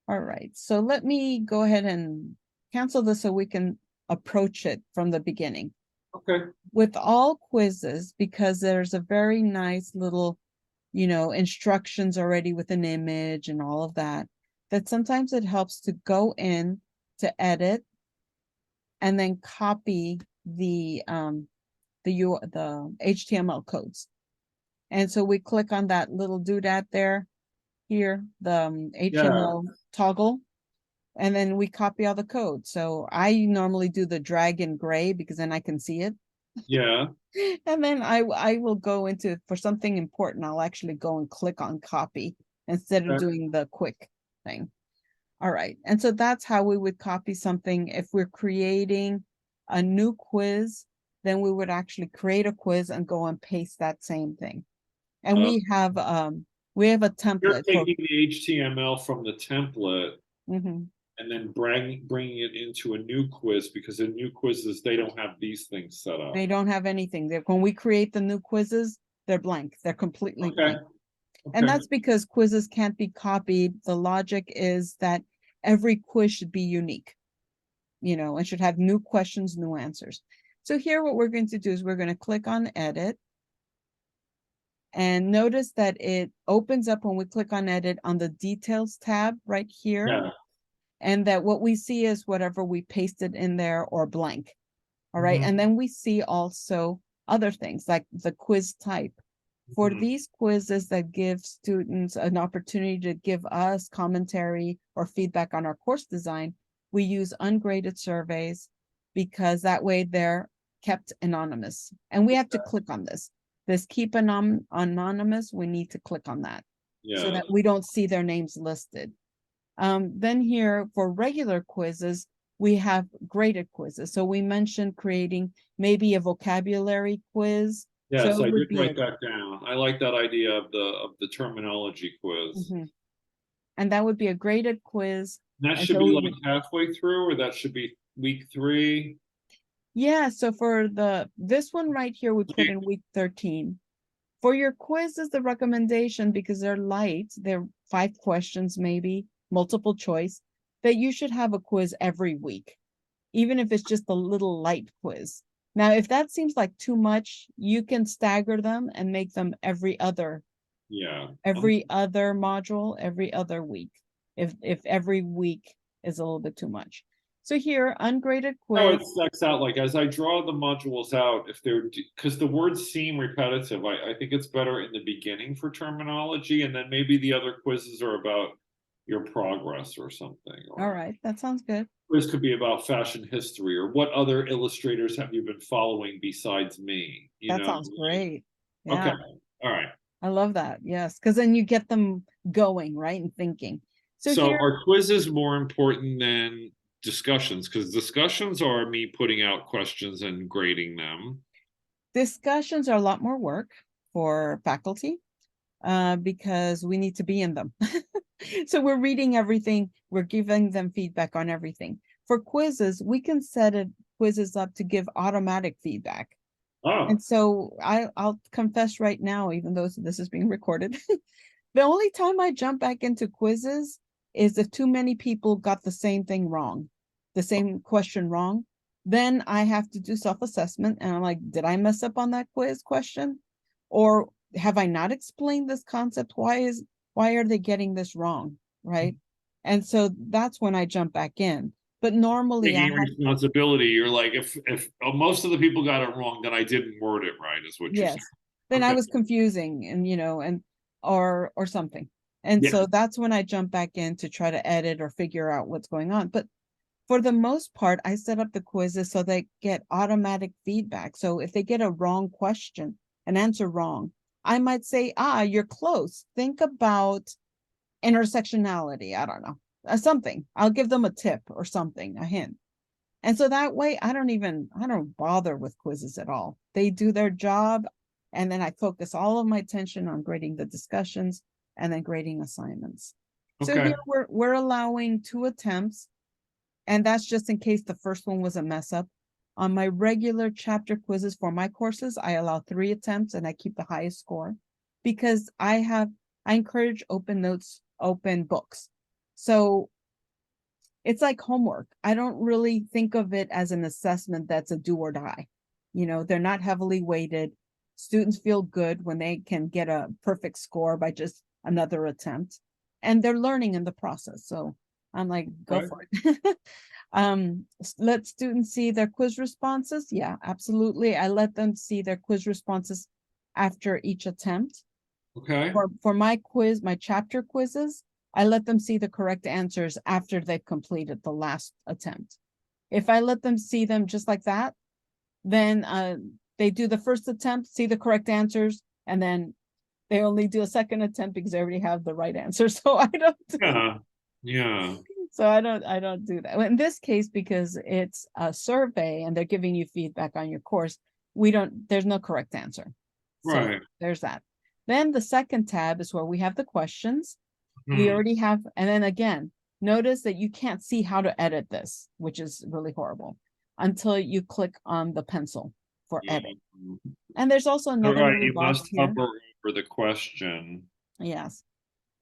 All right, so let me go ahead and cancel this so we can approach it from the beginning. Okay. With all quizzes, because there's a very nice little, instructions already with an image and all of that, that sometimes it helps to go in to edit and then copy the HTML codes. And so we click on that little doodad there, here, the Yeah. HTML toggle, and then we copy all the code. So I normally do the drag in gray because then I can see it. Yeah. And then I will go into, for something important, I'll actually go and click on copy instead of Okay. doing the quick thing. All right. And so that's how we would copy something. If we're creating a new quiz, then we would actually create a quiz and go and paste that same thing. And Uh, we have a you're template for. taking the HTML from the template Mhm. and then bringing it into a new quiz because in new quizzes, they don't have these things set up. They don't have anything. When we create the new quizzes, they're blank. They're completely Okay. blank. And Okay. that's because quizzes can't be copied. The logic is that every quiz should be unique, and should have new questions, new answers. So here what we're going to do is we're going to click on edit. And notice that it opens up when we click on edit on the details tab right here. Yeah. And that what we see is whatever we pasted in there or blank. All right. Mhm. And then we see also other things like the quiz type. For Mhm. these quizzes that give students an opportunity to give us commentary or feedback on our course design, we use ungraded surveys because that way they're kept anonymous. And we have to click on this. This keep anonymous, we need to click on that so Yeah. that we don't see their names listed. Then here for regular quizzes, we have graded quizzes. So we mentioned creating maybe a vocabulary quiz. So Yes, it I would did be write that down. I like that idea of the terminology quiz. Mhm. And that would be a graded quiz. And that And should so be we like would, halfway through, or that should be week 3. yeah. So for this one right here, we put in week 13. For your quizzes, the recommendation, because they're light, they're 5 questions, maybe multiple choice, that you should have a quiz every week, even if it's just a little light quiz. Now, if that seems like too much, you can stagger them and make them Yeah. every other module, every other week, if every week is a little bit too much. So here, ungraded No, quiz. it stacks out. Like as I draw the modules out, if they're because the words seem repetitive, I think it's better in the beginning for terminology, and then maybe the other quizzes are about your progress or something, All or right, that sounds good. quiz could be about fashion history or what other illustrators have you been following besides me? You That know? sounds great. Okay. Yeah, All right. I love that. Yes, because then you get them going, right, and thinking. So So here, are quizzes more important than discussions? Because discussions are me putting out questions and grading them. discussions are a lot more work for faculty because we need to be in them. So we're reading everything, we're giving them feedback on everything. For quizzes, we can set quizzes up to give automatic feedback. Oh, And so I'll confess right now, even though this is being recorded, the only time I jump back into quizzes is if too many people got the same thing wrong, the same question wrong. Then I have to do self-assessment and I'm like, did I mess up on that quiz question? Or have I not explained this concept? Why are they getting this wrong? Right. And so that's when I jump back in. But normally I taking have, responsibility. You're like, if most of the people got it wrong, then I didn't word it right, is what you're saying. yes, then I Okay. was confusing and and or something. And Yeah. so that's when I jump back in to try to edit or figure out what's going on. But for the most part, I set up the quizzes so they get automatic feedback. So if they get a wrong question, an answer wrong, I might say, you're close. Think about intersectionality. I don't know, something. I'll give them a tip or something, a hint. And so that way I don't bother with quizzes at all. They do their job. And then I focus all of my attention on grading the discussions and then grading assignments. So Okay. here we're allowing 2 attempts, and that's just in case the first one was a mess up. On my regular chapter quizzes for my courses, I allow 3 attempts and I keep the highest score because I encourage open notes, open books. So it's like homework. I don't really think of it as an assessment that's a do or die. You know, they're not heavily weighted. Students feel good when they can get a perfect score by just another attempt, and they're learning in the process. So I'm like, go Right. for it. Let students see their quiz responses. Yeah, absolutely. I let them see their quiz responses after each attempt. Okay. For my quiz, my chapter quizzes, I let them see the correct answers after they've completed the last attempt. If I let them see them just like that, then they do the first attempt, see the correct answers, and then they only do a second attempt because they already have the right answer. So I don't do Yeah. Yeah. so I don't do that. In this case, because it's a survey and they're giving you feedback on your course, there's no correct answer. So Right. there's that. Then the second tab is where we have the questions. We Hmm. already have, and then again, notice that you can't see how to edit this, which is really horrible, until you click on the pencil for edit. Mhm. And there's also All another right, little you box must here. hover over the question. Yes.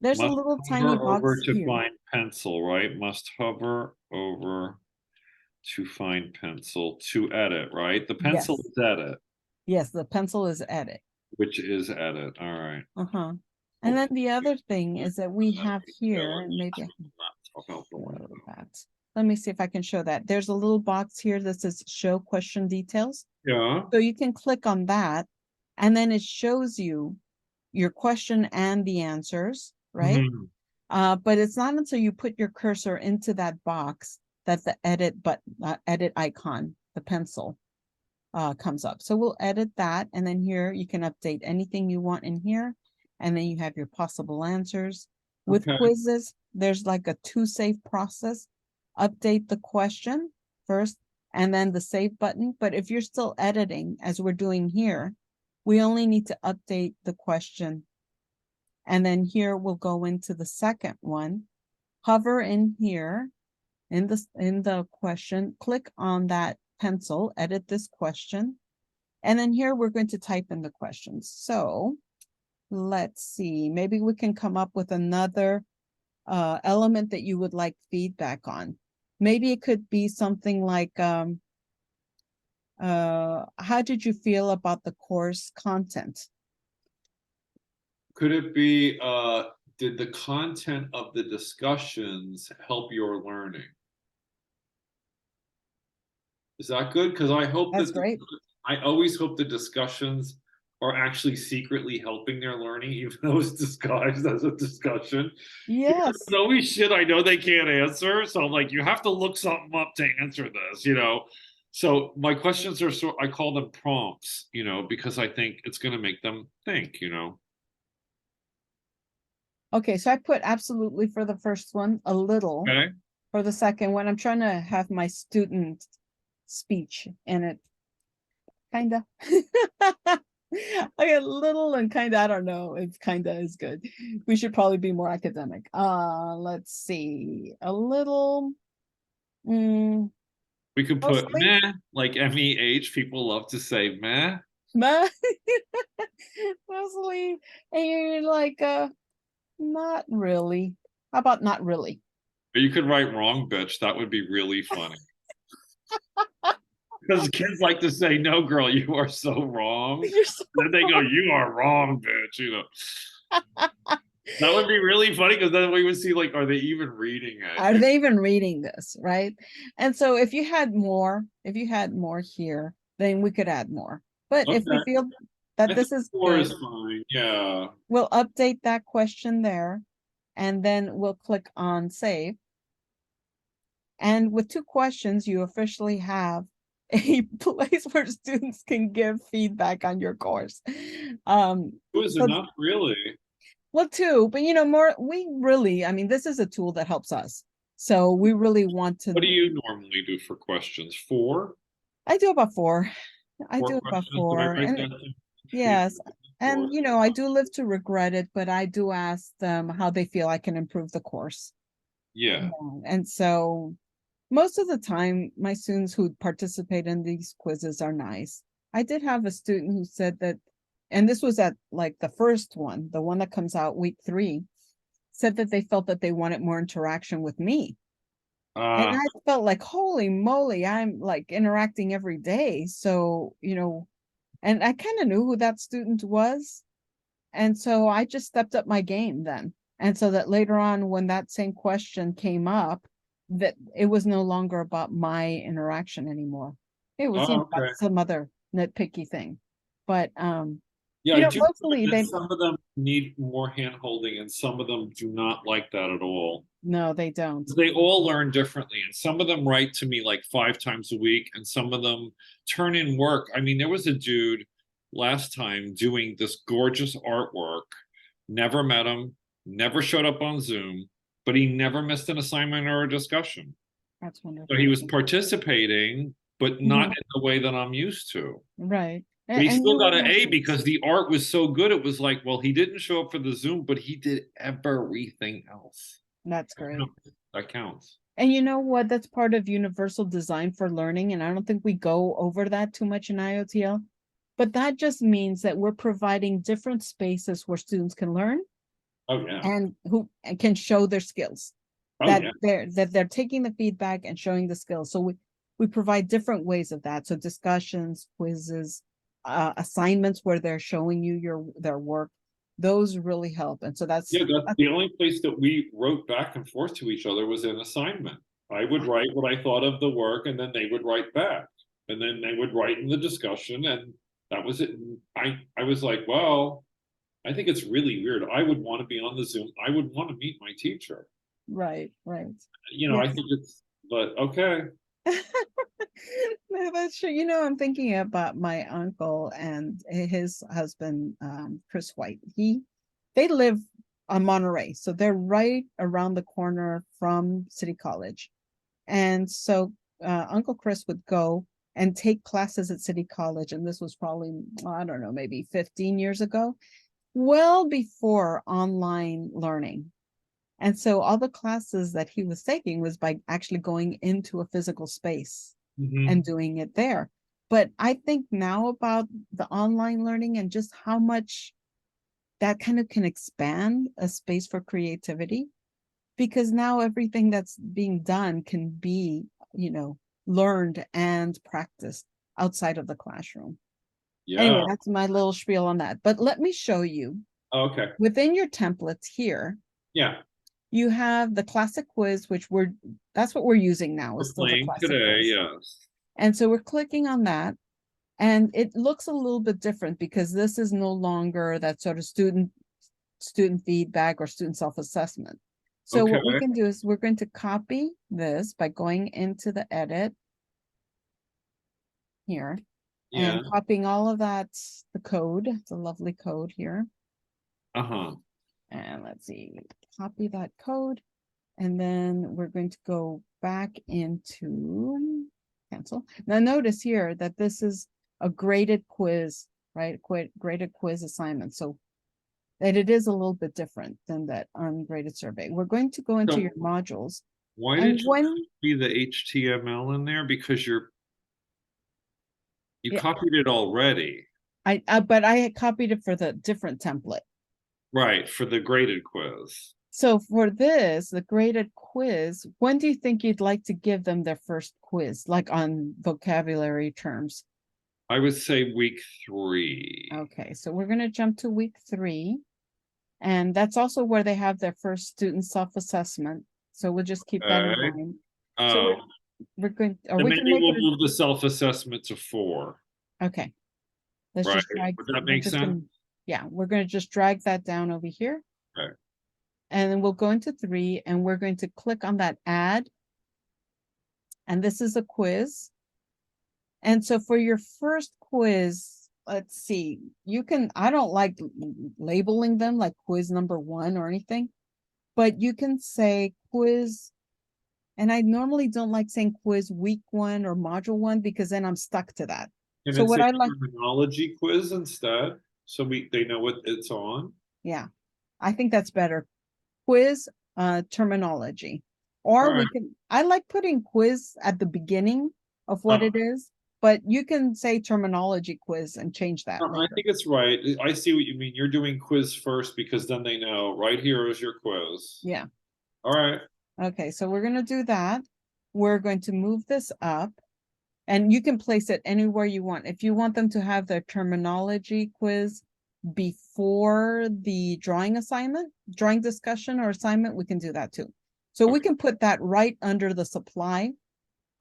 There's a Must little tiny hover over box to here. find pencil, right? Must hover over to find pencil to edit, right? The pencil Yes. is edit, Yes, the pencil is edit. which is edit. All right. Uh-huh. And Oh, then the other thing is that we have here, and maybe I can laptop out the window. show that. Let me see if I can show that. There's a little box here that says show question details. Yeah. So you can click on that, and then it shows you your question and the answers, right? Mhm. But it's not until you put your cursor into that box that the edit button, edit icon, the pencil, comes up. So we'll edit that, and then here you can update anything you want in here, and then you have your possible answers. With Okay. quizzes, there's like a two-save process. Update the question first, and then the save button. But if you're still editing, as we're doing here, we only need to update the question. And then here we'll go into the second one. Hover in here in the question, click on that pencil, edit this question. And then here we're going to type in the questions. So let's see, maybe we can come up with another element that you would like feedback on. Maybe it could be something like, how did you feel about the course content? Could it be, did the content of the discussions help your learning? Is that good? Because I hope That's that great. I always hope the discussions are actually secretly helping their learning, even though it's disguised as a discussion. Because Yes. there's always shit I know they can't answer. So I'm like, you have to look something up to answer this, you know? So my questions are I call them prompts, you know, because I think it's going to make them think, you know? Okay, so I put absolutely for the first one, a little Okay. for the second one. I'm trying to have my student speech in it. Kinda. Like a little and kinda, I don't know if kinda is good. We should probably be more academic. Let's see. A little, mm, We could put mostly, meh, like MEH. People love to say meh. meh. Mostly, and you're like, not really. How about not really? Or you could write wrong, bitch. That would be really funny. Because kids like to say, no, girl, you are so wrong. You're so Then they go, wrong. you are wrong, bitch. You know, that would be really funny because then we would see, like, are they even reading Are it? they even reading this, right? And so if you had more here, then we could add more. But if we Okay. feel that I think this is four is good, fine. Yeah. we'll update that question there, and then we'll click on save. And with 2 questions, you officially have a place where students can give feedback on your course. It was So enough, really. well, too, but more, I mean, this is a tool that helps us. So we really want What do to, you normally do for questions? Four? I do about 4. I do Four about questions? Did I 4. write And that down? Two, yes, four. and I do live to regret it, but I do ask them how they feel I can improve the course. Yeah. And so most of the time, my students who participate in these quizzes are nice. I did have a student who said that, and this was at like the first one, the one that comes out week 3, said that they felt that they wanted more interaction with me. And Uh, I felt like, holy moly, I'm like interacting every day. So, and I kind of knew who that student was. And so I just stepped up my game then. And so that later on, when that same question came up, that it was no longer about my interaction anymore. It was, oh, about okay. some other nitpicky thing. But Yeah, I do find mostly that they some of them need more hand holding and some of them do not like that at all. no, they don't. They all learn differently, and some of them write to me like 5 times a week, and some of them turn in work. I mean, there was a dude last time doing this gorgeous artwork, never met him, never showed up on Zoom, but he never missed an assignment or a discussion. That's So he wonderful. was participating, but not Mhm. in the way that I'm used to. Right. But he And still you got an have A this. because the art was so good. It was like, well, he didn't show up for the Zoom, but he did everything else. That's That great. counts. That counts. And you know what? That's part of universal design for learning. And I don't think we go over that too much in IOTL. But that just means that we're providing different spaces where students can learn Oh yeah. and who can show their skills. Oh That yeah. they're taking the feedback and showing the skills. So we provide different ways of that. So discussions, quizzes, assignments where they're showing you their work. Those really help. And so Yeah, that's that's the only place that we wrote back and forth to each other was in assignment. I would write what I thought of the work and then they would write back. And then they would write in the discussion and that was it. I was like, well, I think it's really weird. I would want to be on the Zoom. I would want to meet my teacher. right, right. I Yes. think it's, but okay. No, that's true. I'm thinking about my uncle and his husband, Chris White. They live on Monterey, so they're right around the corner from City College. And so Uncle Chris would go and take classes at City College, and this was probably, I don't know, maybe 15 years ago, well before online learning. And so all the classes that he was taking was by actually going into a physical space and Mhm. doing it there. But I think now about the online learning and just how much that kind of can expand a space for creativity, because now everything that's being done can be, learned and practiced outside of the classroom. Anyway, Yeah. that's my little spiel on that. But let me show you Okay. within your templates here, Yeah. you have the classic quiz, which that's what we're using now, is We're still the playing classic today. quiz. Yes. And so we're clicking on that. And it looks a little bit different because this is no longer that sort of student feedback or student self-assessment. So Okay. what we can do is we're going to copy this by going into the edit here and Yeah. copying all of that, the code, the lovely code here. Uh-huh. And let's see, copy that code. And then we're going to go back into cancel. Now notice here that this is a graded quiz, right? Graded quiz assignment. So that it is a little bit different than that ungraded survey. We're going to go into So your modules. why And did you when, copy the HTML in there? Because you yeah, copied it already. but I had copied it for the different template. Right, for the graded quiz. So for this, the graded quiz, when do you think you'd like to give them their first quiz, like on vocabulary terms? I would say week 3. Okay, so we're going to jump to week 3. And that's also where they have their first student self-assessment. So we'll just keep that in Okay. mind. So Oh, we're going, or and we maybe can make we'll it, move the self-assessment to 4. okay. Let's Right. just drag, Would that we're make just sense? gonna, yeah, we're gonna just drag that down over here. Okay. And then we'll go into 3 and we're going to click on that add. And this is a quiz. And so for your first quiz, let's see, I don't like labeling them like quiz number 1 or anything, but you can say quiz. And I normally don't like saying quiz week 1 or module 1 because then I'm stuck to that. Can So it what say I like, terminology quiz instead? So they know what it's on? yeah, I think that's better. Quiz terminology. All Or right. I like putting quiz at the beginning of what Uh, it is, but you can say terminology quiz and change that I later. think it's right. I see what you mean. You're doing quiz first because then they know right here is your quiz. Yeah. All right. Okay, so we're gonna do that. we're going to move this up. And you can place it anywhere you want. If you want them to have their terminology quiz before the drawing assignment, drawing discussion or assignment, we can do that too. So we can put that right under the supply.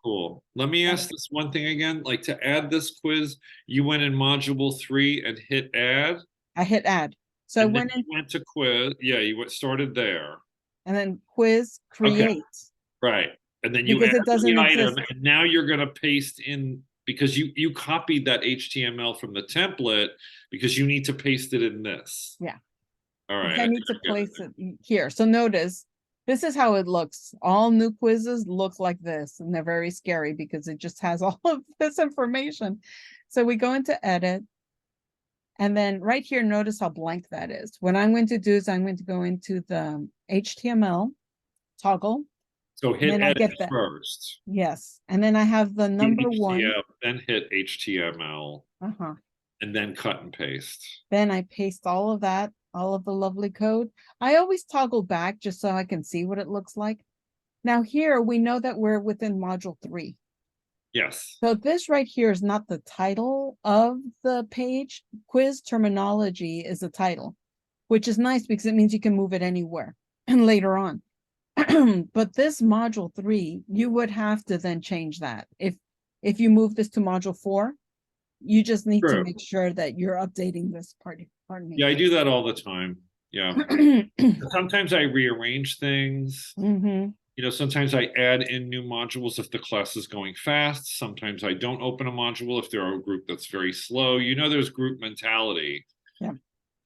Cool. Let me ask this one thing again. Like, to add this quiz, you went in module 3 and hit add. I hit add. So I And then went you in went to quiz. Yeah, started there. and then quiz Okay. create. Right. And then you Because add it doesn't the item, exist. and now you're going to paste in, because you copied that HTML from the template, because you need to paste it in this. Yeah. All right. I need to place it here. So notice, this is how it looks. All new quizzes look like this, and they're very scary because it just has all of this information. So we go into edit. And then right here, notice how blank that is. What I'm going to do is I'm going to go into the HTML toggle. So hit then I edit get that. first. Yes. And then I have the number one. HTML, then hit HTML, Uh-huh. and then cut and paste. Then I paste all of that, all of the lovely code. I always toggle back just so I can see what it looks like. Now here, we know that we're within module 3. Yes. So this right here is not the title of the page. Quiz terminology is the title, which is nice because it means you can move it anywhere and later on. But this module 3, you would have to then change that. If you move this to module 4, you just need to make sure that you're updating this part. Pardon me. Yeah, I do that all the time. Yeah. Sometimes I rearrange things. You know, sometimes I add in new modules if the class is going fast. Sometimes I don't open a module if they're a group that's very slow. You know, there's group mentality. Yeah.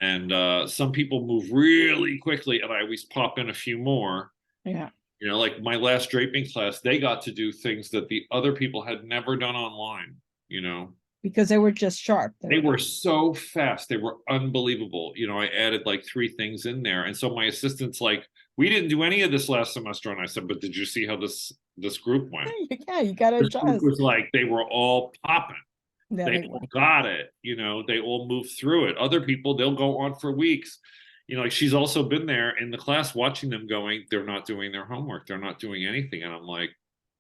And some people move really quickly, and I always pop in a few more. Yeah. You know, like my last draping class, they got to do things that the other people had never done online, you know. Because they were just sharp. They were so fast. They were unbelievable. You know, I added like 3 things in there. And so my assistant's like, we didn't do any of this last semester. And I said, but did you see how this group went? Yeah, you got to adjust. It was like they were all popping. Yeah, they all got it. You know, they all moved through it. Other people, they'll go on for weeks. You know, like she's also been there in the class watching them going, they're not doing their homework. They're not doing anything. And I'm like,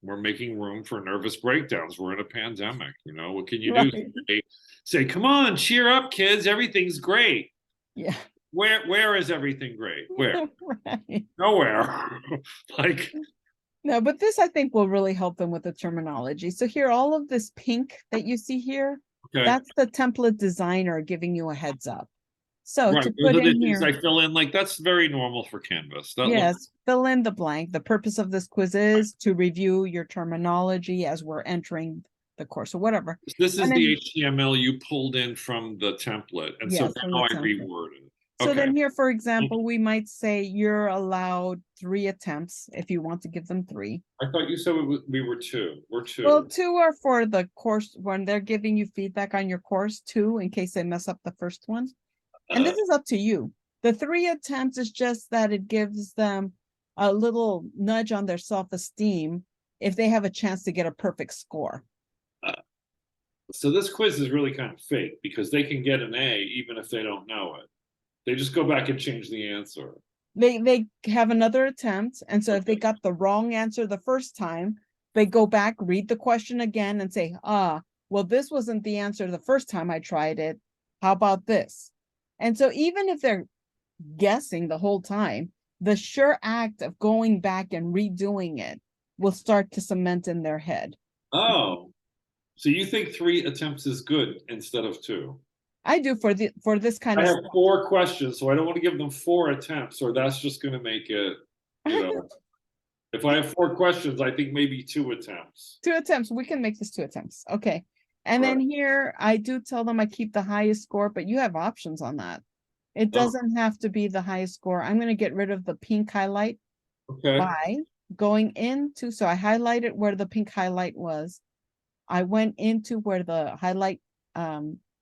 we're making room for nervous breakdowns. We're in a pandemic. You know, what can you do? Say, come on, cheer up, kids. Everything's great. Yeah. Where is everything great? Where? Right. Nowhere. Like, no, but this I think will really help them with the terminology. So here, all of this pink that you see here, that's the template designer giving you a heads up. So to put in here, I fill in, like, that's very normal for Canvas. Yes, fill in the blank. The purpose of this quiz is to review your terminology as we're entering the course or whatever. This is the HTML you pulled in from the template, and so now I reworded. So then here, for example, we might say you're allowed 3 attempts if you want to give them 3. I thought you said we were 2. We're 2. Well, 2 are for the course when they're giving you feedback on your course, 2 in case they mess up the first one. And this is up to you. The 3 attempts is just that it gives them a little nudge on their self-esteem if they have a chance to get a perfect score. So this quiz is really kind of fake because they can get an A even if they don't know it. They just go back and change the answer. They have another attempt. And so if they got the wrong answer the first time, they go back, read the question again and say, well, this wasn't the answer the first time I tried it. How about this? And so even if they're guessing the whole time, the sure act of going back and redoing it will start to cement in their head. Oh, so you think 3 attempts is good instead of 2? I do for this kind of I have 4 questions, so I don't want to give them 4 attempts, or that's just going to make it, you know. If I have 4 questions, I think maybe 2 attempts. 2 attempts. We can make this 2 attempts. Okay. And then here, I do tell them I keep the highest score, but you have options on that. It doesn't have to be the highest score. I'm going to get rid of the pink highlight by going into, so I highlighted where the pink highlight was. I went into where the highlight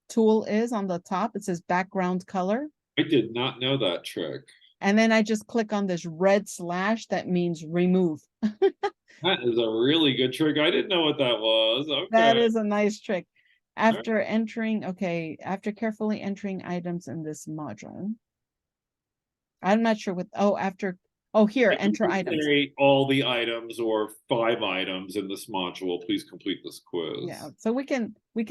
tool is on the top. It says background color. I did not know that trick. And then I just click on this red slash that means remove. That is a really good trick. I didn't know what that was. Okay. That is a nice trick. After entering, after carefully entering items in this module. I'm not sure what, after Oh, here, Like, you enter can items. say all the items or 5 items in this module, please complete this Yeah, quiz. so we can I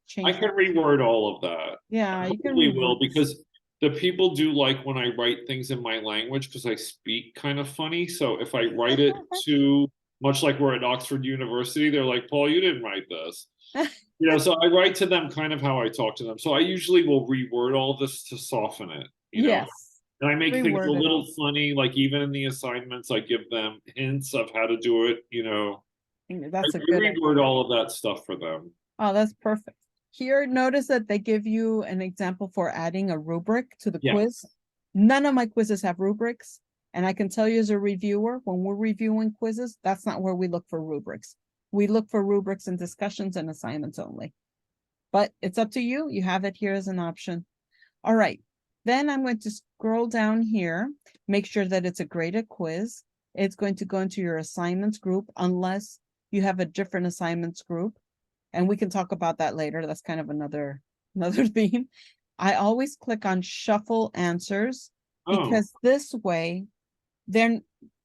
change can that. reword all of that. Yeah, I you can hopefully will, reword this. because the people do like when I write things in my language because I speak kind of funny. So if I write it too much like we're at Oxford University, they're like, Paul, you didn't write this. So I write to them kind of how I talk to them. So I usually will reword all this to soften it. Yes, And I make things a reword it little all. funny, like even in the assignments, I give them hints of how to do it. I That's a good idea. reword all of that stuff for them. Oh, that's perfect. Here, notice that they give you an example for adding a rubric to the Yeah. quiz. None of my quizzes have rubrics. And I can tell you as a reviewer, when we're reviewing quizzes, that's not where we look for rubrics. We look for rubrics in discussions and assignments only. But it's up to you. You have it here as an option. All right. Then I'm going to scroll down here, make sure that it's a graded quiz. It's going to go into your assignments group unless you have a different assignments group. And we can talk about that later. That's kind of another theme. I always click on shuffle answers Oh, because this way, then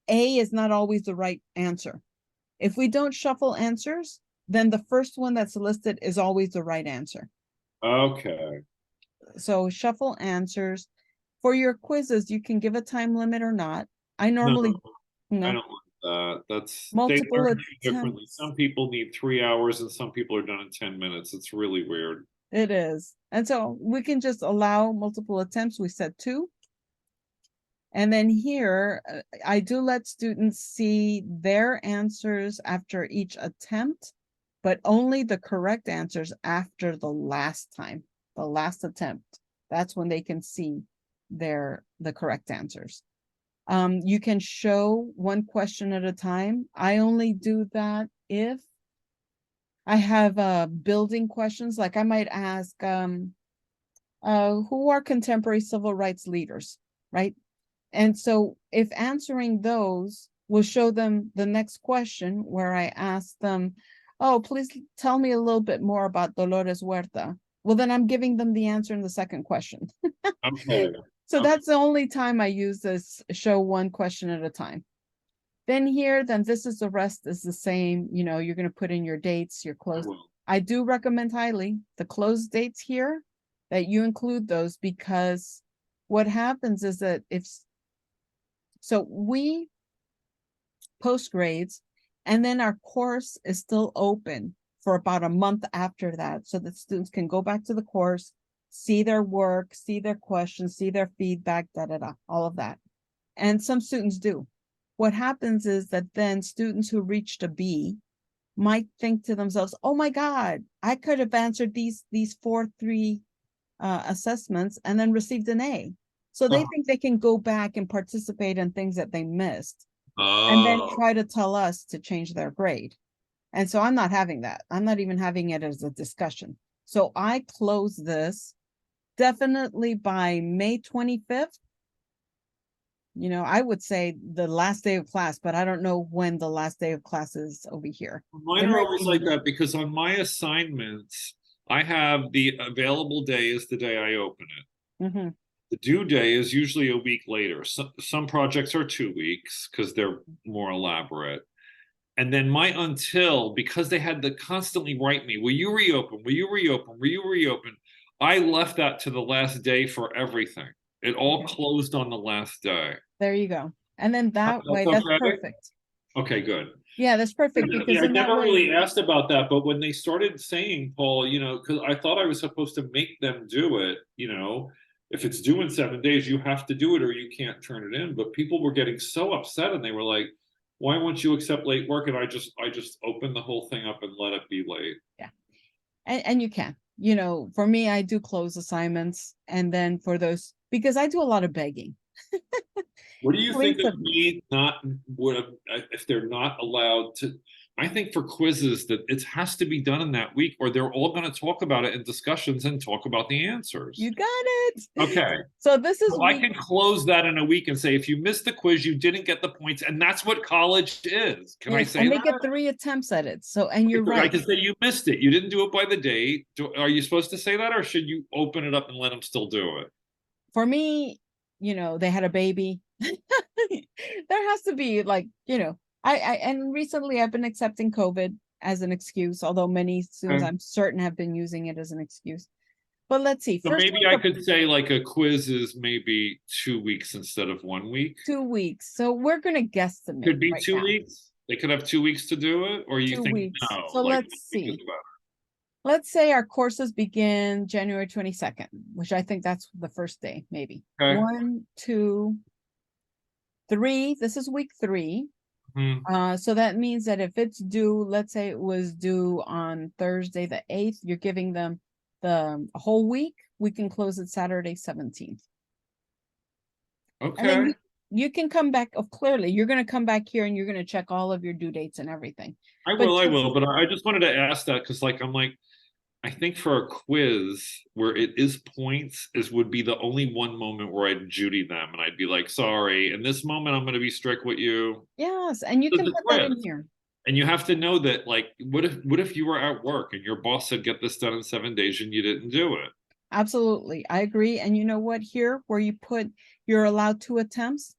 A is not always the right answer. If we don't shuffle answers, then the first one that's listed is always the right answer. okay. So shuffle answers. For your quizzes, you can give a time limit or not. I No, normally, I no, don't like that. They multiple learn too differently. attempts. Some people need 3 hours and some people are done in 10 minutes. It's really weird. It is. And so we can just allow multiple attempts. We said 2. And then here, I do let students see their answers after each attempt, but only the correct answers after the last time, the last attempt. That's when they can see the correct answers. You can show one question at a time. I only do that if I have building questions. Like I might ask, who are contemporary civil rights leaders, right? And so if answering those will show them the next question where I ask them, oh, please tell me a little bit more about Dolores Huerta. Well, then I'm giving them the answer in the second question. Okay. So Okay. that's the only time I use this show one question at a time. Then here, then this is the rest is the same. You're going to put in your dates, your I close. will. I do recommend highly the close dates here that you include those because what happens is that so we post grades and then our course is still open for about a month after that so that students can go back to the course, see their work, see their questions, see their feedback, all of that. And some students do. What happens is that then students who reached a B might think to themselves, oh my God, I could have answered these 4-3 assessments and then received an A. So they think they can go back and participate in things that they missed and then Oh, try to tell us to change their grade. And so I'm not having that. I'm not even having it as a discussion. So I close this definitely by May 25th. I would say the last day of class, but I don't know when the last day of class is over here. mine It are might always be like Monday. that because on my assignments, I have the available day is the day I open it. Mm-hmm. The due day is usually a week later. Some projects are 2 weeks because they're more elaborate. And then my until, because they had to constantly write me, will you reopen? Will you reopen? Will you reopen? I left that to the last day for everything. It all Okay. closed on the last day. There you go. And then that way, That's that's okay. perfect. Okay, good. Yeah, that's perfect Yeah, because I in that never way, really asked about that, but when they started saying, Paul, because I thought I was supposed to make them do it, if it's due in 7 days, you have to do it or you can't turn it in. But people were getting so upset and they were like, why won't you accept late work? And I just opened the whole thing up and let it be late. yeah. And you can, for me, I do close assignments and then for those, because I do a lot of begging. What do you think Please of submit. me not would have if they're not allowed to? I think for quizzes that it has to be done in that week, or they're all going to talk about it in discussions and talk about the answers. You got it. Okay. So this is So I week, can close that in a week and say, if you missed the quiz, you didn't get the points, and that's what college is. Can I yes, say and they get that? 3 attempts at it. So, and you're I right. can say you missed it. You didn't do it by the date. Are you supposed to say that, or should you open it up and let them still do it? For me, they had a baby. There has to be like, and recently I've been accepting COVID as an excuse, although many students Okay. I'm certain have been using it as an excuse. But let's see, So first maybe week I of could say like a quiz is maybe 2 weeks instead of 1 week. 2 weeks. So we're gonna guesstimate Could be right two now. weeks. They could have 2 weeks to do it, or you two think weeks. no, So like let's 1 week is see. about. Let's say our courses begin January 22nd, which I think that's the first day, maybe. Okay. 1, 2, 3. This is week 3. Hmm. So that means that if it's due, let's say it was due on Thursday the 8th, you're giving them the whole week. We can close it Saturday 17th. And then Okay. you can come back. Of clearly, you're going to come back here and you're going to check all of your due dates and everything. But I just will, but I just wanted to ask that because like I'm like I think for a quiz where it is points is would be the only one moment where I'd Judy them and I'd be like, sorry, in this moment I'm going to be strict with you. yes, and you It's can a put that in quiz. here. And you have to know that, like, what if you were at work and your boss said get this done in 7 days and you didn't do it? Absolutely. I agree. And you know what? Here, where you put you're allowed 2 attempts,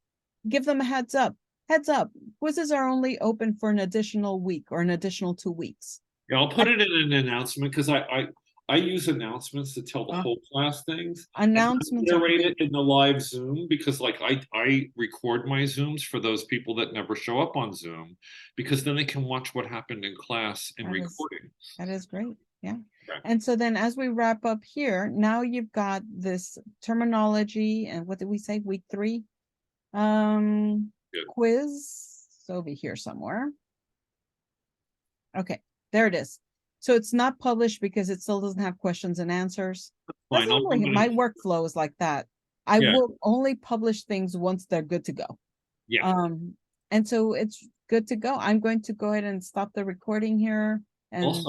give them a heads up. Heads up. Quizzes are only open for an additional week or an additional 2 weeks. Yeah, I'll put But it in an announcement because I use announcements to tell the uh, whole class things, and I announcements are narrate great. it in the live Zoom because like I record my Zooms for those people that never show up on Zoom because then they can watch what happened in class in That is recording. that is great. Yeah. Okay. And so then as we wrap up here, now you've got this terminology and what did we say? Week 3? Good. Quiz. It's over here somewhere. Okay, there it is. So it's not published because it still doesn't have questions and answers. That's Fine. I'll normally put it my in. workflow is like that. I Yeah. will only publish things once they're good to go. Yeah. And so it's good to go. I'm going to go ahead and stop the recording here and Also,